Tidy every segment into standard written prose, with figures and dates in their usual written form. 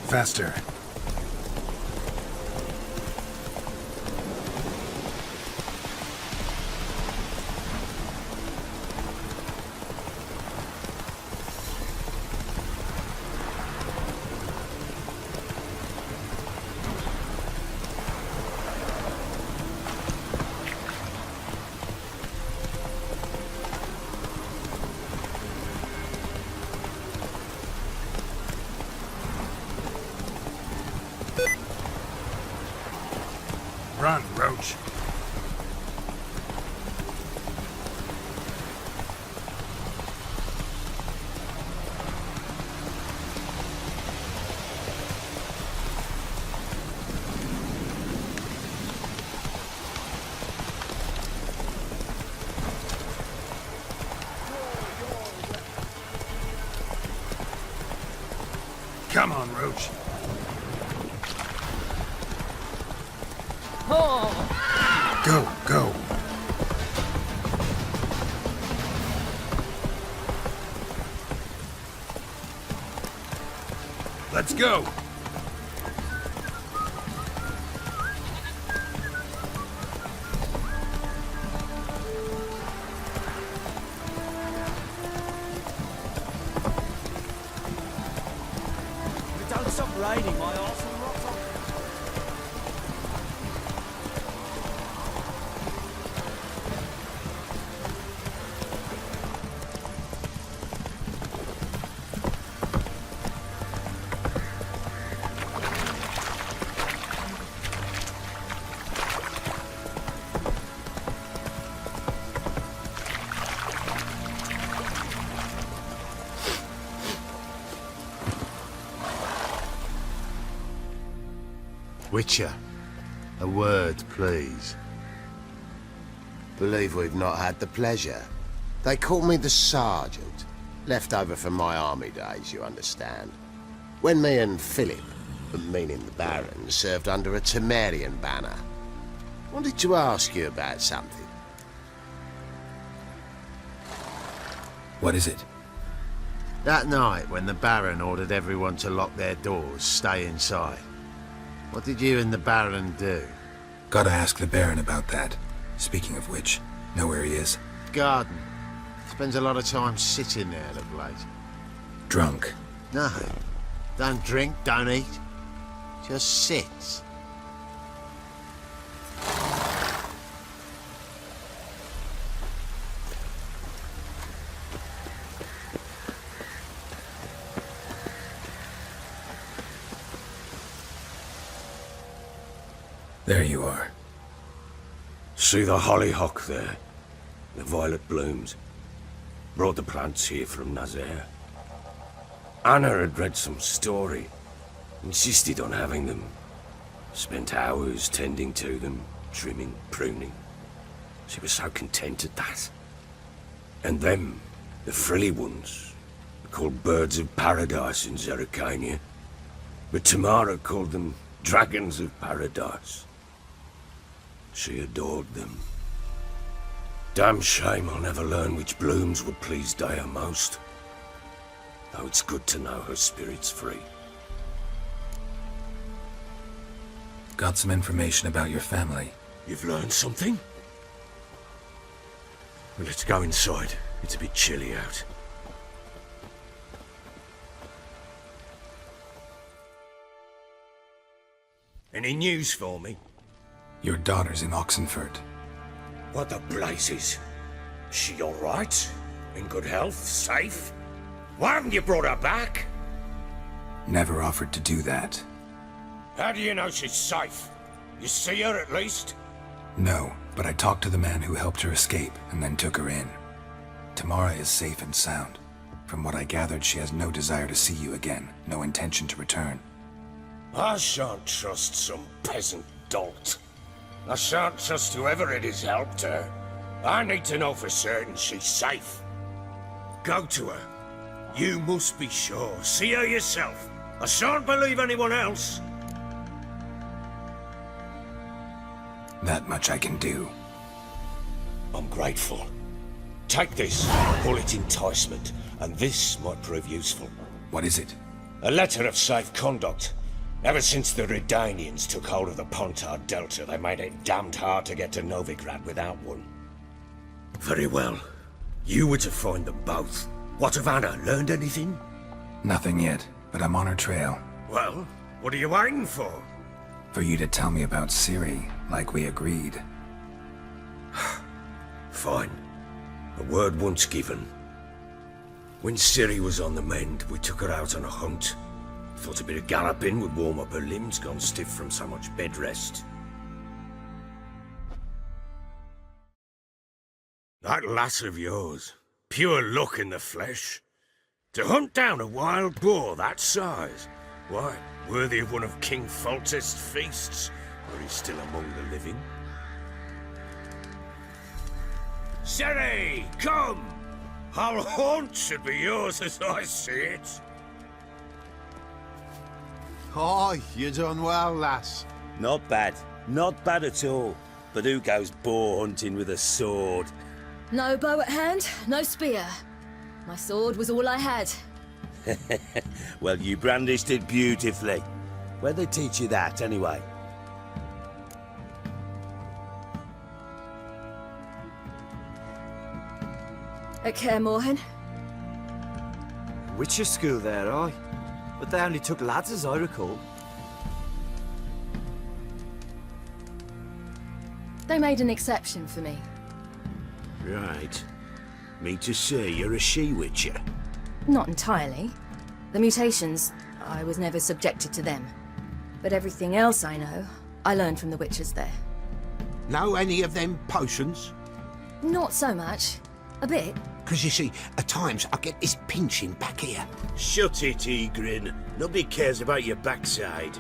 Faster. Run, Roach. Come on, Roach. Go, go. Let's go. Don't stop raining, my arse will rot off. Witcher, a word, please. Believe we've not had the pleasure. They call me the Sergeant. Left over from my army days, you understand. When me and Philip, meaning the Baron, served under a Temerian banner. Wanted to ask you about something. What is it? That night when the Baron ordered everyone to lock their doors, stay inside. What did you and the Baron do? Gotta ask the Baron about that. Speaking of which, know where he is? Garden. Spends a lot of time sitting there of late. Drunk. No. Don't drink, don't eat. Just sits. There you are. See the hollyhock there? The violet blooms. Brought the plants here from Nazaire. Anna had read some story. Insisted on having them. Spent hours tending to them, trimming, pruning. She was so content at that. And them, the frilly ones, called birds of paradise in Zerrikania. But Tamara called them dragons of paradise. She adored them. Damn shame I'll never learn which blooms would please Dea most. Though it's good to know her spirit's free. Got some information about your family. You've learned something? Well, let's go inside. It's a bit chilly out. Any news for me? Your daughter's in Oxenford. What the blazes? She all right? In good health? Safe? Why haven't you brought her back? Never offered to do that. How do you know she's safe? You see her at least? No, but I talked to the man who helped her escape and then took her in. Tamara is safe and sound. From what I gathered, she has no desire to see you again, no intention to return. I shan't trust some peasant dolt. I shan't trust whoever it is helped her. I need to know for certain she's safe. Go to her. You must be sure. See her yourself. I shan't believe anyone else. That much I can do. I'm grateful. Take this, call it enticement, and this might prove useful. What is it? A letter of safe conduct. Ever since the Redanians took hold of the Pontar Delta, they made it damned hard to get to Novigrad without one. Very well. You were to find them both. What of Anna? Learned anything? Nothing yet, but I'm on her trail. Well, what are you waiting for? For you to tell me about Ciri, like we agreed. Fine. A word once given. When Ciri was on the mend, we took her out on a hunt. Thought a bit of galloping would warm up her limbs, gone stiff from so much bed rest. That lass of yours, pure luck in the flesh. To hunt down a wild boar that size, why, worthy of one of King Foltest's feasts, where he's still among the living. Ciri, come! Our haunt should be yours as I see it. Aye, you done well, lass. Not bad. Not bad at all. But who goes boar hunting with a sword? No bow at hand, no spear. My sword was all I had. Well, you brandished it beautifully. Where'd they teach you that, anyway? At Kaer Morhen. Witcher school there, aye? But they only took lads, as I recall. They made an exception for me. Right. Mean to say you're a she-witcher? Not entirely. The mutations, I was never subjected to them. But everything else I know, I learned from the witches there. Know any of them potions? Not so much. A bit. Because you see, at times I get this pinching back here. Shut it, Egrin. Nobody cares about your backside.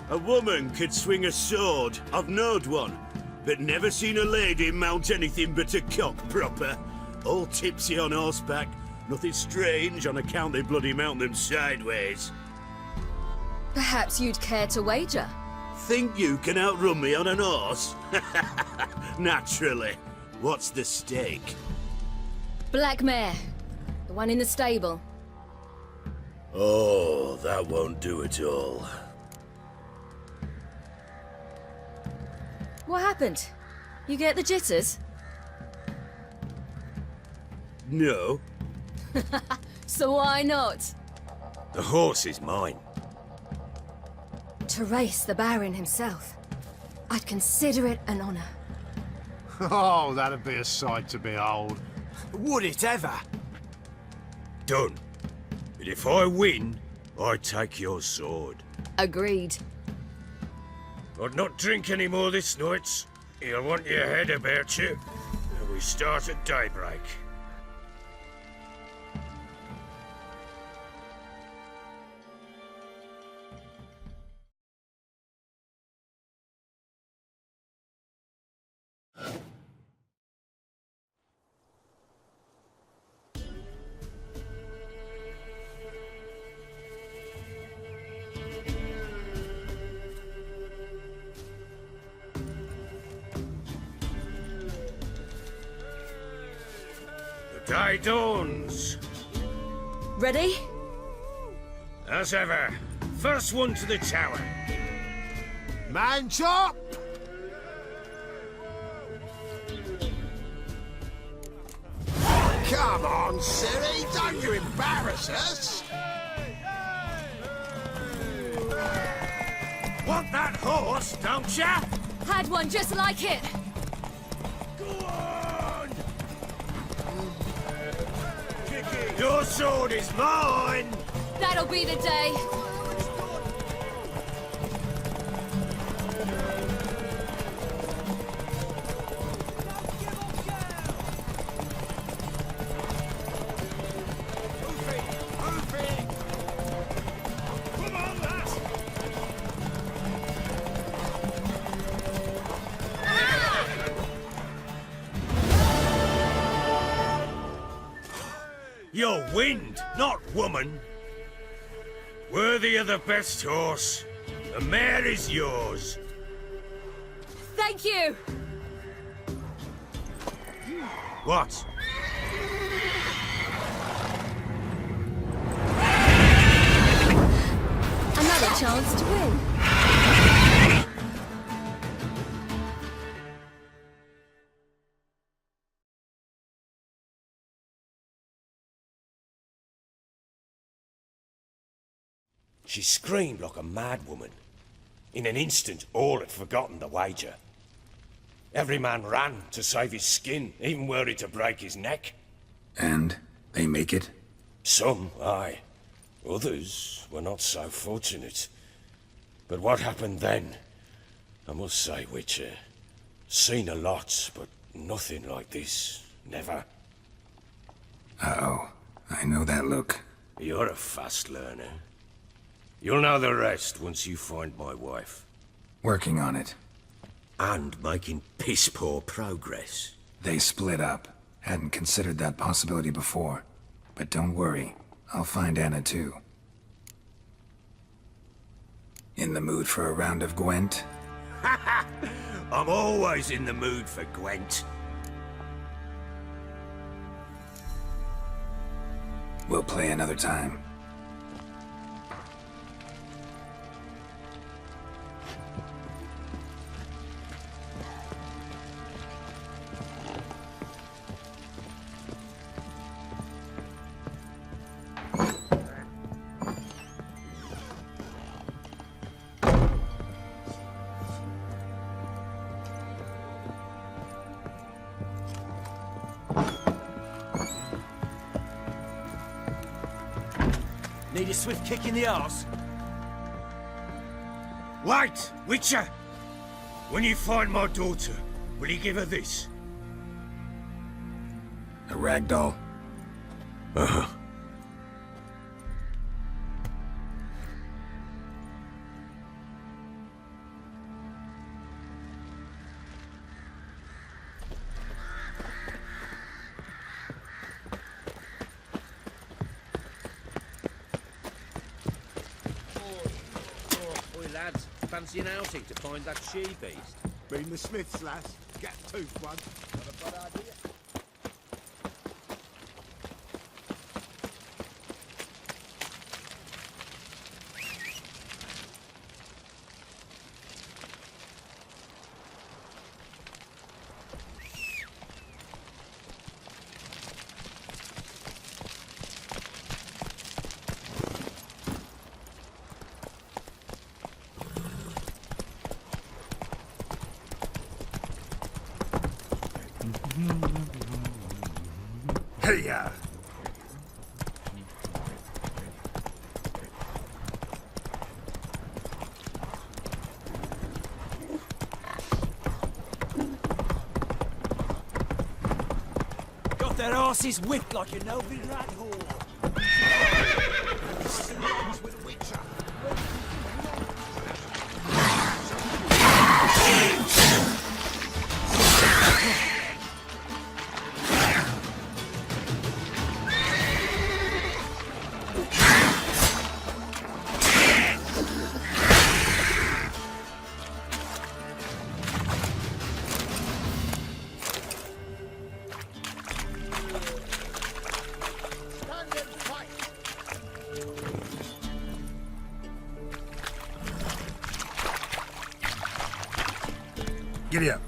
A woman could swing a sword. I've knowed one. But never seen a lady mount anything but a cock proper. All tipsy on horseback. Nothing strange on account they bloody mount them sideways. Perhaps you'd care to wager? Think you can outrun me on an horse? Naturally. What's the stake? Black mare. The one in the stable. Oh, that won't do at all. What happened? You get the jitters? No. So why not? The horse is mine. To race the Baron himself. I'd consider it an honor. Oh, that'd be a sight to behold. Would it ever? Done. But if I win, I take your sword. Agreed. I'd not drink any more this night. You'll want your head about you. And we start at daybreak. Day dawns. Ready? As ever, first one to the tower. Man chop! Come on, Ciri, don't you embarrass us! Want that horse, don't ya? Had one just like it. Go on! Your sword is mine! That'll be the day. Come on, lass! You're wind, not woman. Worthy of the best horse. The mare is yours. Thank you. What? Another chance chance to win. She screamed like a mad woman. In an instant, all had forgotten the wager. Every man ran to save his skin, even were it to break his neck. And they make it? Some, aye. Others were not so fortunate. But what happened then? I must say, Witcher, seen a lot, but nothing like this. Never. Uh-oh. I know that look. You're a fast learner. You'll know the rest once you find my wife. Working on it. And making piss-poor progress. They split up. Hadn't considered that possibility before. But don't worry. I'll find Anna too. In the mood for a round of Gwent? I'm always in the mood for Gwent. We'll play another time. Need a swift kick in the arse? Wait, Witcher! When you find my daughter, will you give her this? A ragdoll? Uh-huh. Lads, fancy an outing to find that she-beast? Been the Smiths, lass. Get toothed one. Not a bad idea. Hey-ya! Got their asses whipped like a Novi rat whore. Giddy up.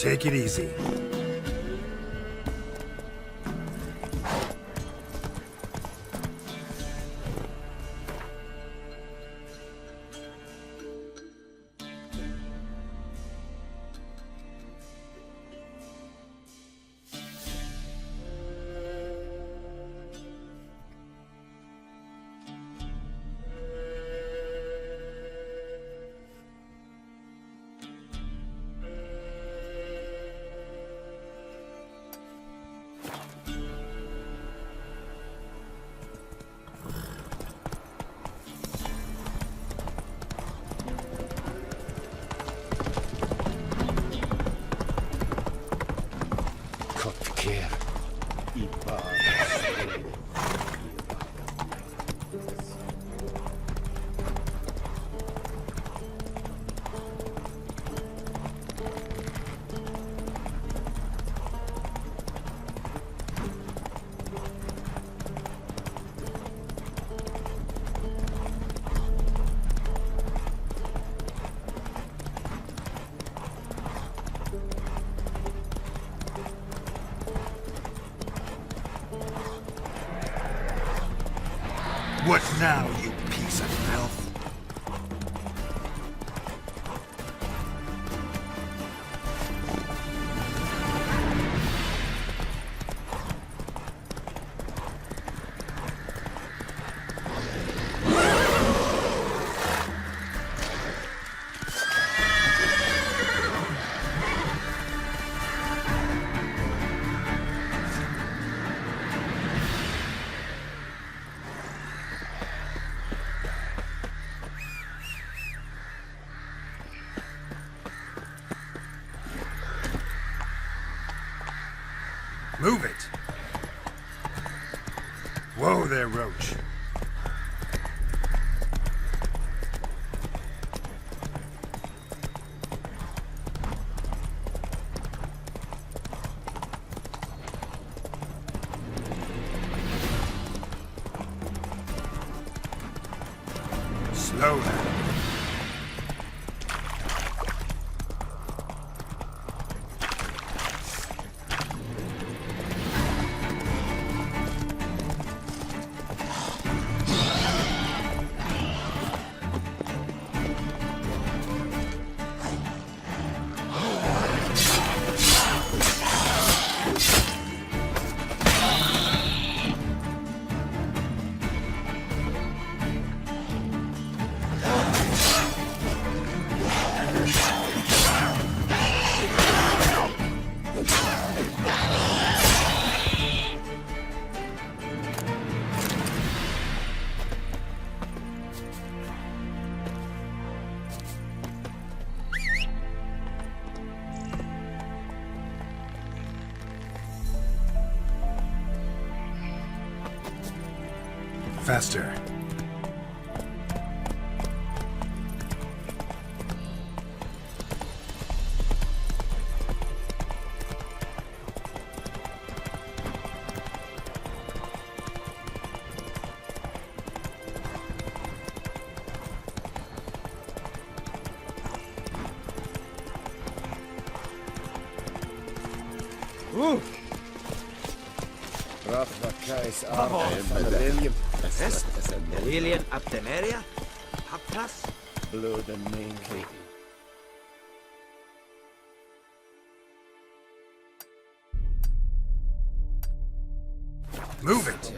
Take it easy. care. What now, you piece of filth? Move it! Whoa there, Roach. Slow now. Faster. Lillian Abdemeria? Haptas? Blood and mean. Move it!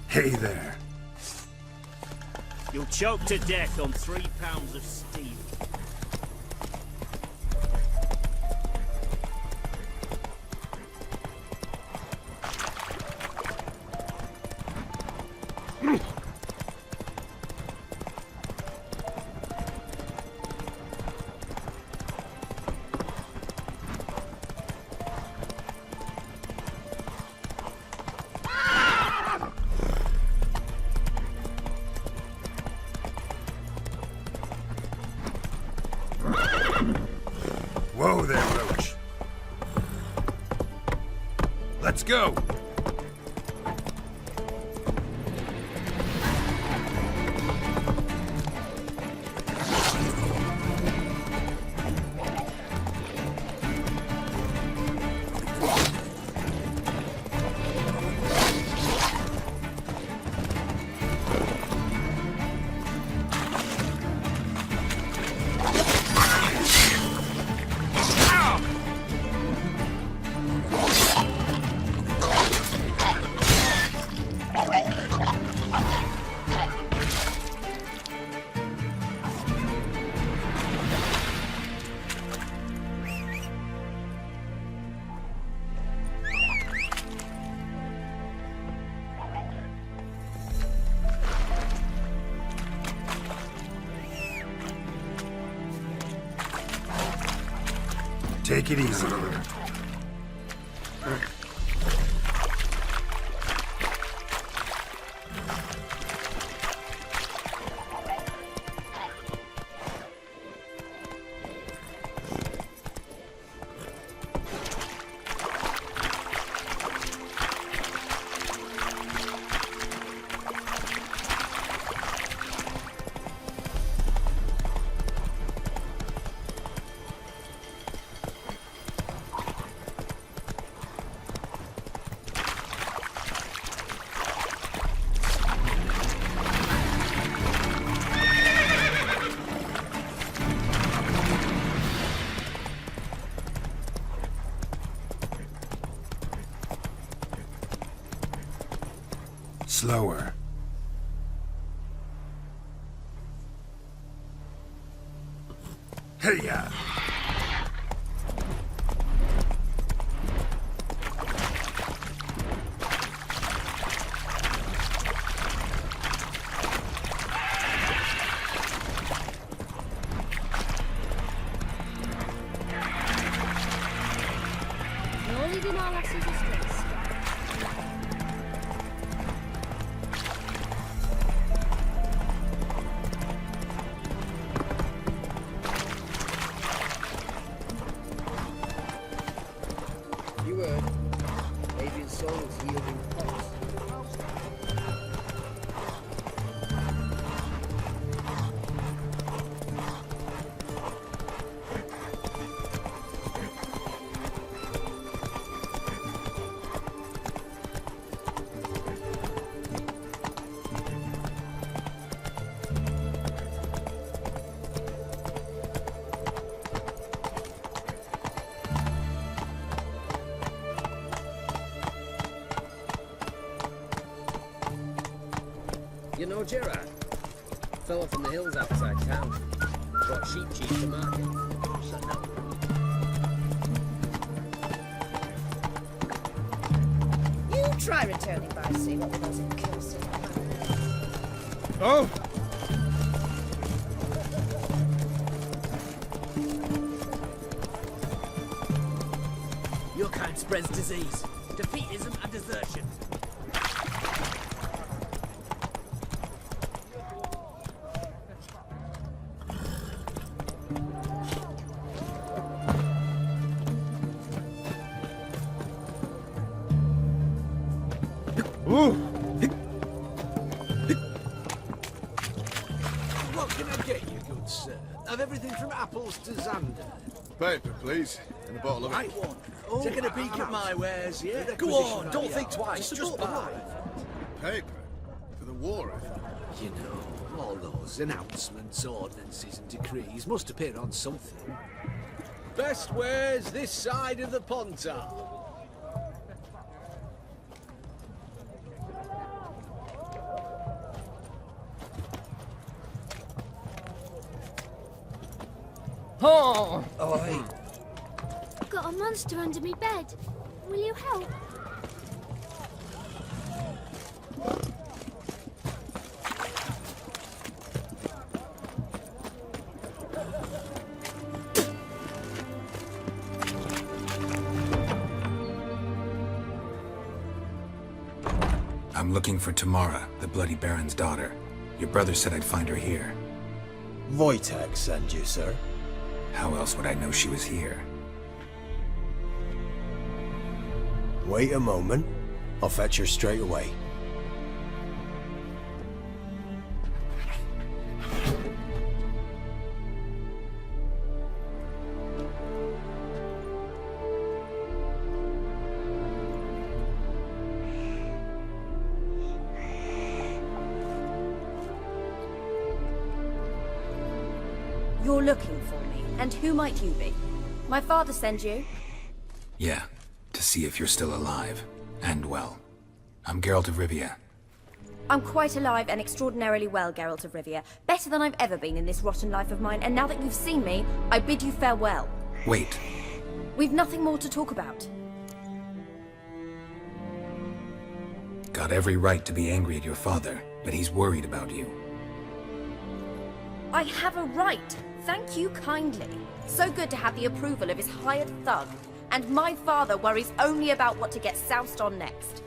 Hey there. You'll choke to death on 3 pounds of steel. Whoa there, Roach. Let's go! Take it easy. Slower. Hey-ya! You're leading our lasses astray. You heard. Avian souls yielding pulse. You know Gerard? Fella from the hills outside town. Brought sheep cheese to market. So no. You try returning by sea, what with those accursed. Oh! Your kind spreads disease, defeatism and desertion. What can I get you, good sir? Have everything from apples to Xander. Paper, please. And a bottle of... Right one. Taking a peek at my wares, yeah? Go on, don't think twice, just buy. Paper? For the war effort? You know, all those announcements, ordinances and decrees must appear on something. Best wares this side of the Pontar. Oh! Got a monster under me bed. Will you help? I'm looking for Tamara, the Bloody Baron's daughter. Your brother said I'd find her here. Wojtek sent you, sir. How else would I know she was here? Wait a moment. I'll fetch her straight away. You're looking for me, and who might you be? My father sent you? Yeah, to see if you're still alive. And well. I'm Geralt of Rivia. I'm quite alive and extraordinarily well, Geralt of Rivia. Better than I've ever been in this rotten life of mine, and now that you've seen me, I bid you farewell. Wait. We've nothing more to talk about. Got every right to be angry at your father, but he's worried about you. I have a right. Thank you kindly. So good to have the approval of his hired thug. And my father worries only about what to get soused on next.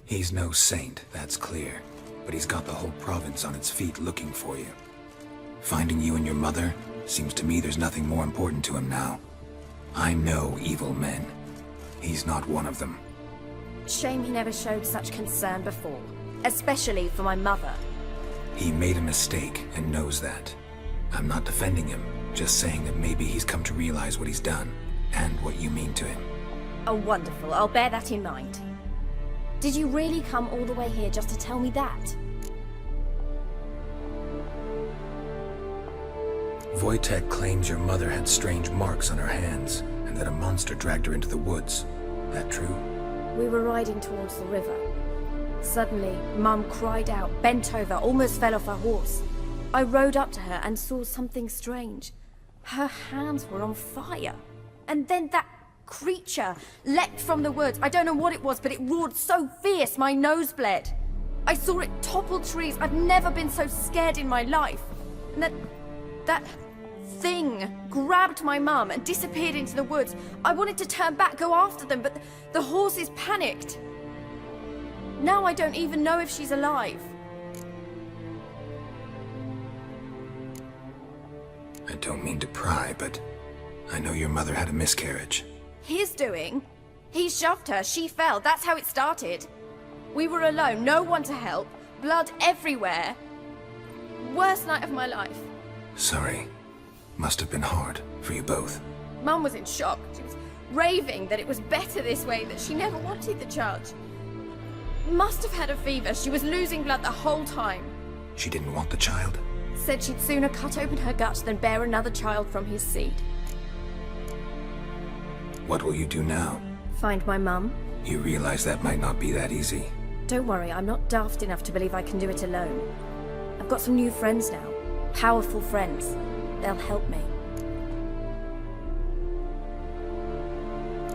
He's no saint, that's clear. But he's got the whole province on its feet looking for you. Finding you and your mother, seems to me there's nothing more important to him now. I know evil men. He's not one of them. Shame he never showed such concern before. Especially for my mother. He made a mistake and knows that. I'm not defending him, just saying that maybe he's come to realize what he's done, and what you mean to him. Oh, wonderful. I'll bear that in mind. Did you really come all the way here just to tell me that? Wojtek claims your mother had strange marks on her hands, and that a monster dragged her into the woods. That true? We were riding towards the river. Suddenly, Mum cried out, bent over, almost fell off her horse. I rode up to her and saw something strange. Her hands were on fire. And then that creature leapt from the woods. I don't know what it was, but it roared so fierce my nose bled. I saw it topple trees. I've never been so scared in my life. And that thing grabbed my mum and disappeared into the woods. I wanted to turn back, go after them, but the horses panicked. Now I don't even know if she's alive. I don't mean to pry, but I know your mother had a miscarriage. His doing? He shoved her, she fell, that's how it started. We were alone, no one to help, blood everywhere. Worst night of my life. Sorry. Must have been hard for you both. Mum was in shock. She was raving that it was better this way, that she never wanted the charge. Must have had a fever. She was losing blood the whole time. She didn't want the child? Said she'd sooner cut open her gut than bear another child from his seed. What will you do now? Find my mum. You realize that might not be that easy. Don't worry, I'm not daft enough to believe I can do it alone. I've got some new friends now. Powerful friends. They'll help me.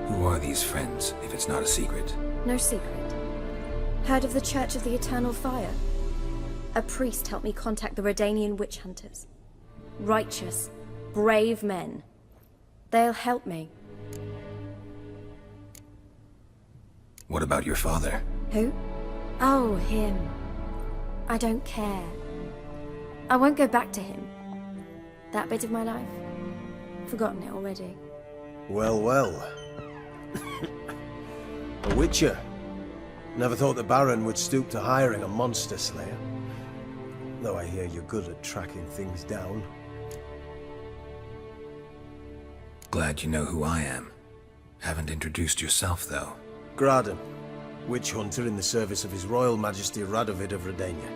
Who are these friends, if it's not a secret? No secret. Heard of the Church of the Eternal Fire? A priest helped me contact the Redanian witch hunters. Righteous, brave men. They'll help me. What about your father? Who? Oh, him. I don't care. I won't go back to him. That bit of my life? Forgotten it already. Well, well. A witcher. Never thought the Baron would stoop to hiring a monster slayer. Though I hear you're good at tracking things down. Glad you know who I am. Haven't introduced yourself, though. Graden, witch hunter in the service of His Royal Majesty Radovid of Redania.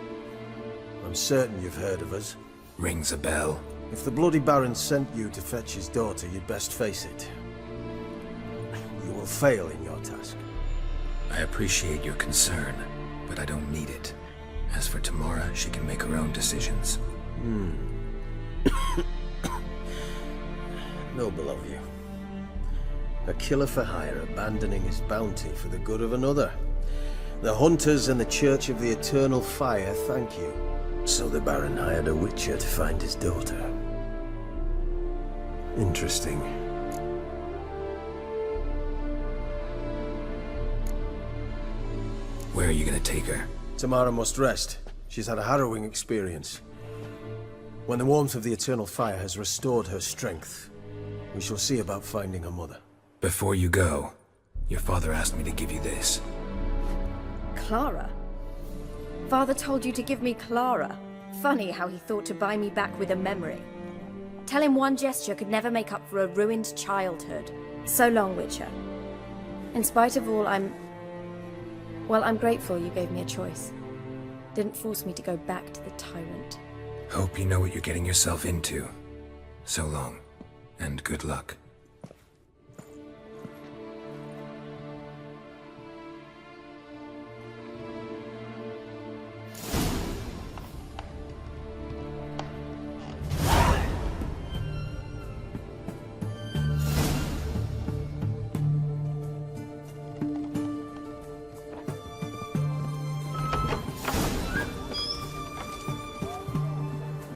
I'm certain you've heard of us. Rings a bell. If the bloody Baron sent you to fetch his daughter, you'd best face it. You will fail in your task. I appreciate your concern, but I don't need it. As for Tamara, she can make her own decisions. Noble of you. A killer for hire abandoning his bounty for the good of another. The hunters and the Church of the Eternal Fire thank you. So the Baron hired a witcher to find his daughter. Interesting. Where are you gonna take her? Tamara must rest. She's had a harrowing experience. When the warmth of the Eternal Fire has restored her strength, we shall see about finding her mother. Before you go, your father asked me to give you this. Clara? Father told you to give me Clara. Funny how he thought to buy me back with a memory. Tell him one gesture could never make up for a ruined childhood. So long, Witcher. In spite of all, I'm grateful you gave me a choice. Didn't force me to go back to the tyrant. Hope you know what you're getting yourself into. So long, and good luck.